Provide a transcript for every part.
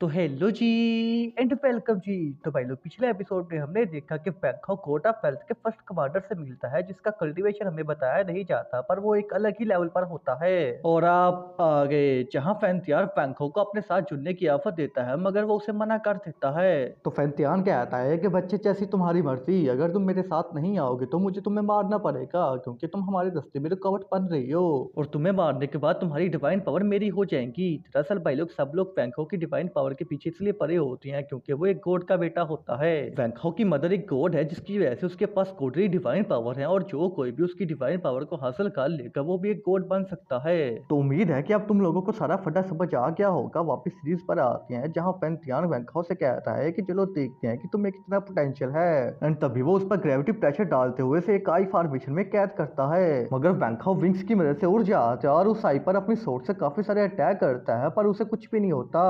तो hello ji and welcome जी। तो भाई लोग पिछले एपिसोड में हमने देखा कि बैंकॉक कोर्ट ऑफ वेल्थ के फर्स्ट कमांडर से मिलता है जिसका कल्टीवेशन हमें बताया नहीं जाता पर वो एक अलग ही लेवल पर होता है। और आप आगे जहां फैंतियार बैंकॉक को अपने साथ जुड़ने की ऑफर देता है मगर वो उसे मना कर देता है। तो फैंतियान कहता है कि बच्चे जैसी तुम्हारी मर्जी, अगर तुम मेरे साथ नहीं आओगे तो मुझे तुम्हें मारना पड़ेगा क्योंकि तुम हमारे रास्ते में रुकावट बन रही हो और तुम्हें मारने के बाद तुम्हारी डिवाइन पावर मेरी हो जाएगी। दरअसल भाई लोग सब लोग बैंकॉक की डिवाइन पावर के पीछे इसलिए पड़े होती हैं क्योंकि वो एक गॉड का बेटा होता है। बैंकॉक की मदर एक गॉड है जिसकी वजह से उसके पास गॉडरी डिवाइन पावर है और जो कोई भी उसकी डिवाइन पावर को हासिल कर लेगा वो भी एक गॉड बन सकता है। तो उम्मीद है कि अब तुम लोगों को सारा फटा समझ आ गया होगा। वापस सीरीज पर आते हैं जहां फैंतियान बैंकॉक से कहता है कि चलो देखते हैं कि तुम्हें कितना पोटेंशियल है एंड तभी वो उस पर ग्रेविटी प्रेशर डालते हुए से एक आई फॉर्मेशन में कैद करता है। मगर बैंकॉक विंग्स की मदद से उड़ जाता है और उस आई पर अपनी सोर्स से काफी सारे अटैक करता है पर उसे कुछ भी नहीं होता।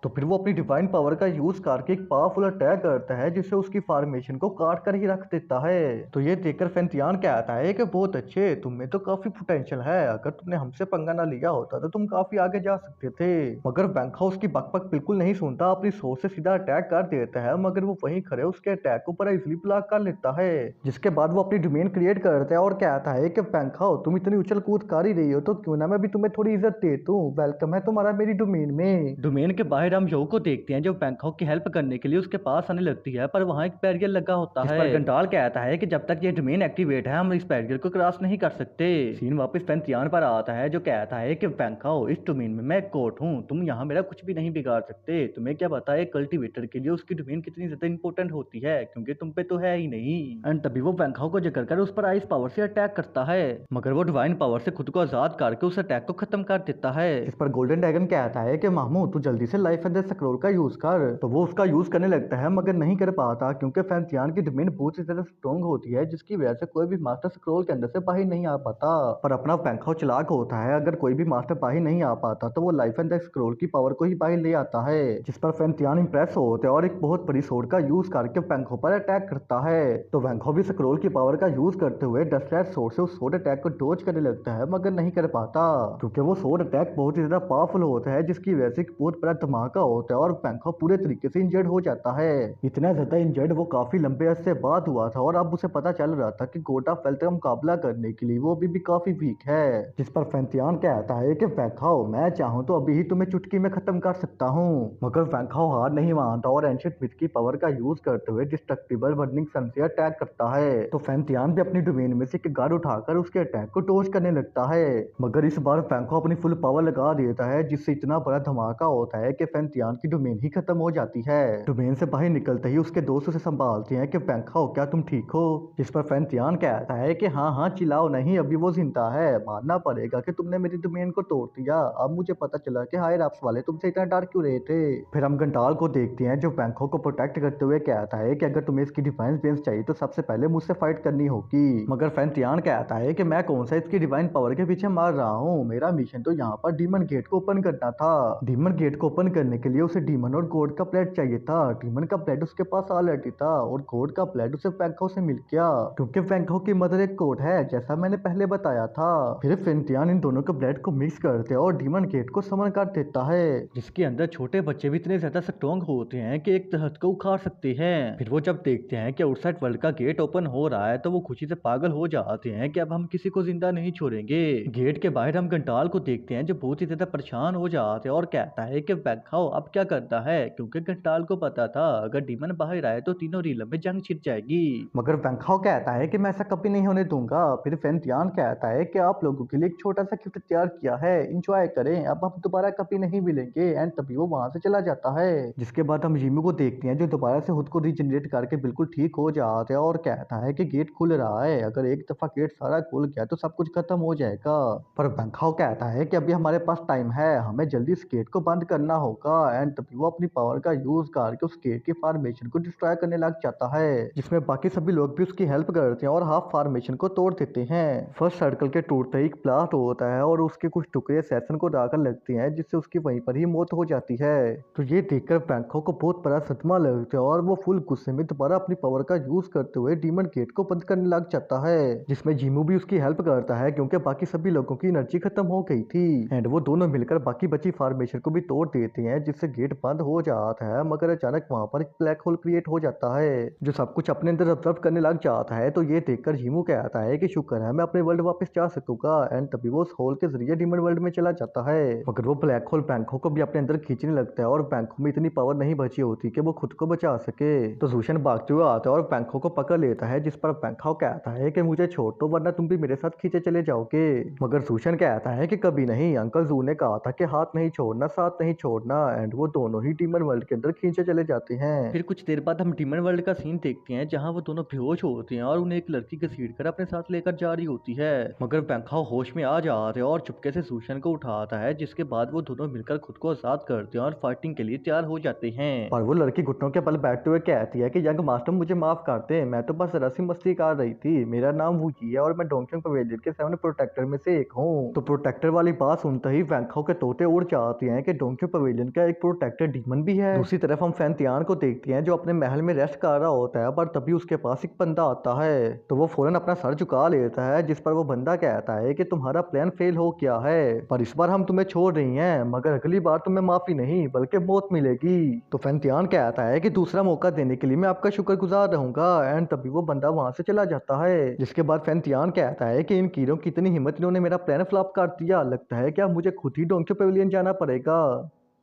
तो फिर वो अपनी डिवाइन पावर का यूज करके एक पावरफुल अटैक करता है जिससे उसकी फॉर्मेशन को काट कर ही रख देता है। तो ये देखकर फैंतियान कहता है कि बहुत अच्छे, तुम्हें तो काफी पोटेंशियल है, अगर तुमने हमसे पंगा ना लिया होता तो तुम काफी आगे जा सकते थे। मगर बैंकहाउस की बकबक बिल्कुल नहीं सुनता, अपनी सोच से सीधा अटैक कर देता है मगर वो वहीं खड़े उसके अटैक को बड़ा इजिली ब्लॉक कर लेता है। जिसके बाद वो अपनी डोमेन क्रिएट करता है और कहता है कि बैंकहाउस तुम इतनी उछल कूद कर ही रही हो तो क्यों ना मैं भी तुम्हें थोड़ी इज्जत दे दूं, वेलकम है तुम्हारा मेरी डोमेन में। डोमेन के बाहर हम जो को देखते हैं जो बैंकॉक की हेल्प करने के लिए उसके पास आने लगती है पर वहां एक बैरियर लगा होता है जिस पर गंडाल कहता है कि जब तक ये डोमेन एक्टिवेट है हम इस बैरियर को क्रॉस नहीं कर सकते। सीन वापस फैंतियान पर आता है जो कहता है कि बैंकॉक इस डोमेन में मैं कोर्ट हूँ, तुम यहाँ मेरा कुछ भी नहीं बिगाड़ सकते। तुम्हें क्या पता है कल्टीवेटर के लिए उसकी डोमेन कितनी ज्यादा इंपॉर्टेंट होती है क्योंकि तुम पे तो है ही नहीं। एंड तभी वो बैंकॉक को जकड़ कर उस पर आइस पावर से अटैक करता है मगर वो डिवाइन पावर से खुद को आजाद करके उस अटैक को खत्म कर देता है। इस पर गोल्डन ड्रैगन कहता है कि मामू तू जल्दी से लाइफ एंड स्क्रॉल का यूज कर। तो वो उसका यूज करने लगता है मगर नहीं कर पाता क्योंकि फैंतियान की डोमेन बहुत ही ज्यादा स्ट्रॉन्ग होती है जिसकी वजह से कोई भी मास्टर स्क्रॉल के अंदर से बाहर नहीं आ पाता। पर अपना बैंकॉक चालाक होता है, अगर कोई भी मास्टर बाहर नहीं आ पाता तो वो लाइफ एंड स्क्रॉल की पावर को ही बाहर ले आता है। जिस पर फैंतियान इंप्रेस होते हैं और एक बहुत बड़ी सोर्ड का यूज करके बैंकॉक पर अटैक करता है। तो बैंकॉक भी स्क्रॉल की पावर का यूज करते हुए डस्टलैट सोर्ड से उस सोर्ड अटैक को डोज करने लगता है मगर नहीं कर पाता क्योंकि वो सोर्ड अटैक बहुत ही ज्यादा पावरफुल होता है जिसकी वजह से एक बहुत बड़ा धमाका होता है और बैंकॉक पूरे तरीके से इंजर्ड हो जाता है। इतना ज्यादा इंजर्ड वो काफी लंबे अरसे बाद हुआ था और अब उसे पता चल रहा था कि गॉड ऑफ वेल्थ का मुकाबला करने के लिए वो अभी भी काफी वीक है। जिस पर फैंतियान कहता है कि बैंकॉक मैं चाहूं तो अभी ही तुम्हें चुटकी में खत्म कर सकता हूं। मगर बैंकॉक हार नहीं मानता और एंशिएंट मिथ की पावर का यूज करते हुए डिस्ट्रक्टिबल बर्निंग सन से अटैक करता है। तो फैंतियान भी अपनी डोमेन में से एक गार्ड उठाकर उसके अटैक को डोज करने लगता है मगर इस बार बैंकॉक अपनी फुल पावर लगा देता है जिससे इतना बड़ा धमाका होता है कि फैंतियान की डोमेन ही खत्म हो जाती है। डोमेन से बाहर निकलते ही उसके दोस्त उसे संभालते हैं कि बैंकॉक क्या तुम ठीक हो। जिस पर फैंतियान कहता है कि हाँ हाँ चिल्लाओ नहीं, अभी वो जिंदा है, मानना पड़ेगा कि तुमने मेरी डोमेन को तोड़ दिया, अब मुझे पता चला कि हायर अप्स वाले तुमसे इतना डर क्यों रहे थे। फिर हम गंडाल को देखते हैं जो बैंकॉक को प्रोटेक्ट करते हुए कहता है कि अगर तुम्हें इसकी डिफेंस बेंस चाहिए तो सबसे पहले मुझसे फाइट करनी होगी। मगर फैंतियान कहता है कि मैं कौन सा इसकी डिवाइन पावर के पीछे मार रहा हूँ, मेरा मिशन तो यहाँ पर डीमन गेट को ओपन करना था। डीमन गेट को ओपन करने के लिए उसे डीमन और गॉड का ब्लड चाहिए था। डीमन का ब्लड उसके पास ऑलरेडी था और गॉड का ब्लड उसे बैंकॉक से मिल गया क्योंकि बैंकॉक की मदर एक गॉड है जैसा मैंने पहले बताया था। फिर फैंतियान इन दोनों के ब्लड को मिक्स करते हैं और डीमन गेट को समन कर देता है जिसके अंदर छोटे बच्चे भी इतने ज्यादा स्ट्रॉन्ग होते हैं कि एक तहत को उखाड़ सकते हैं। फिर वो जब देखते हैं कि आउटसाइड वर्ल्ड का गेट ओपन हो रहा है तो वो खुशी से पागल हो जाते हैं कि अब हम किसी को जिंदा नहीं छोड़ेंगे। गेट के बाहर हम गंटाल को देखते हैं जो बहुत ही ज्यादा परेशान हो जाते हैं और कहता है कि बैंकॉक अब क्या करता है क्योंकि गंटाल को पता था अगर डीमन बाहर आए तो तीनों रीलों में जंग छिड़ जाएगी। मगर बैंकॉक कहता है कि मैं ऐसा कभी नहीं होने दूंगा। फिर फैंतियान कहता है कि आप लोगों के लिए एक छोटा सा गिफ्ट तैयार किया है, इंजॉय करें, अब हम दोबारा कभी नहीं मिलेंगे। एंड तभी वो वहां से चला जाता है। जिसके बाद हम जिमी को देखते हैं जो दोबारा से खुद को रीजनरेट करके बिल्कुल ठीक हो जाता है और कहता है कि गेट खुल रहा है, अगर एक दफा गेट सारा खुल गया तो सब कुछ खत्म हो जाएगा। पर बैंकॉक कहता है कि अभी हमारे पास टाइम है, हमें जल्दी इस गेट को बंद करना होगा। एंड तभी वो अपनी पावर का यूज करके उस गेट की फॉर्मेशन को डिस्ट्रॉय करने लग जाता है जिसमें बाकी सभी लोग भी उसकी हेल्प करते हैं और हाफ फॉर्मेशन को तोड़ देते हैं। फर्स्ट सर्कल के टूटते ही एक ब्लास्ट होता है और उसके कुछ टुकड़े सेशन को जाकर लगते हैं जिससे उसकी वहीं पर ही मौत हो जाती है। तो ये देखकर बैंकॉक को बहुत बड़ा सदमा लगता है और वो फुल गुस्से में दोबारा अपनी पावर का यूज करते हुए डीमन गेट को बंद करने लग जाता है जिसमें जीमू भी उसकी हेल्प करता है क्योंकि बाकी सभी लोगों की एनर्जी खत्म हो गई थी। एंड वो दोनों मिलकर बाकी बची फॉर्मेशन को भी तोड़ देते हैं जिससे गेट बंद हो जाता है, मगर अचानक वहां पर एक ब्लैक होल क्रिएट हो जाता है जो सब कुछ अपने अंदर ऑब्जर्व करने लग जाता है। तो ये देखकर जीमू कहता है कि शुक्र है मैं अपने वर्ल्ड वापस जा सकूंगा। एंड तभी वो उस होल के जरिए डीमन वर्ल्ड में चला जाता है, मगर वो ब्लैक होल बैंकॉक को भी अपने अंदर खींचने लगता है और बैंकॉक में इतनी पावर नहीं बची होती कि वो खुद को बचा सके। तो जूशन भागते हुए आता है और बैंकॉक को पकड़ लेता है, जिस पर बैंकॉक कहता है कि मुझे छोड़ दो वरना तुम भी मेरे साथ खींचे चले जाओगे। मगर जूशन कहता है कि कभी नहीं, अंकल जू ने कहा था कि हाथ नहीं छोड़ना, साथ नहीं छोड़ना। एंड वो दोनों ही डीमन वर्ल्ड के अंदर खींचे चले जाते हैं। फिर कुछ देर बाद हम डीमन वर्ल्ड का सीन देखते हैं जहां वो दोनों बेहोश होते हैं और उन्हें एक लड़की घसीट कर अपने साथ लेकर जा रही होती है, मगर बैंकॉक होश में आ जाते हैं और चुपके से जूशन को उठाता है, जिसके बाद वो दोनों मिलकर खुद को आजाद करते हैं और फाइटिंग के लिए तैयार हो जाते हैं। और वो लड़की घुटनों के बल बैठते हुए कहती है कि यंग मास्टर मुझे माफ कर दे, मैं तो बस रस्सी मस्ती कर रही थी, मेरा नाम वूजी है और मैं डोंगचंग पवेलियन के 7 प्रोटेक्टर में से एक हूँ। तो प्रोटेक्टर वाली बात सुनते ही बैंकॉक के तोते उड़ जाते हैं कि डोंगचंग पवेलियन का एक प्रोटेक्टर डीमन भी है। दूसरी तरफ हम फैंतियान को देखते हैं जो अपने महल में रेस्ट कर रहा होता है, पर तभी उसके पास एक बंदा आता है। तो वो फौरन अपना सर झुका लेता है, जिस पर वो बंदा कहता है कि तुम्हारा प्लान फेल हो गया है, पर इस बार हम तुम्हें छोड़ रही हैं, मगर अगली बार तुम्हें माफी नहीं बल्कि मौत मिलेगी। तो फैंतियान कहता है कि दूसरा मौका देने के लिए मैं आपका शुक्रगुजार रहूंगा। एंड तभी वो बंदा वहां से चला जाता है, जिसके बाद फैंतियान कहता है कि इन कीड़ों की इतनी हिम्मत, इन्होंने मेरा प्लान फ्लॉप कर दिया, लगता है कि अब मुझे खुद ही डोंगचो पेविलियन जाना पड़ेगा।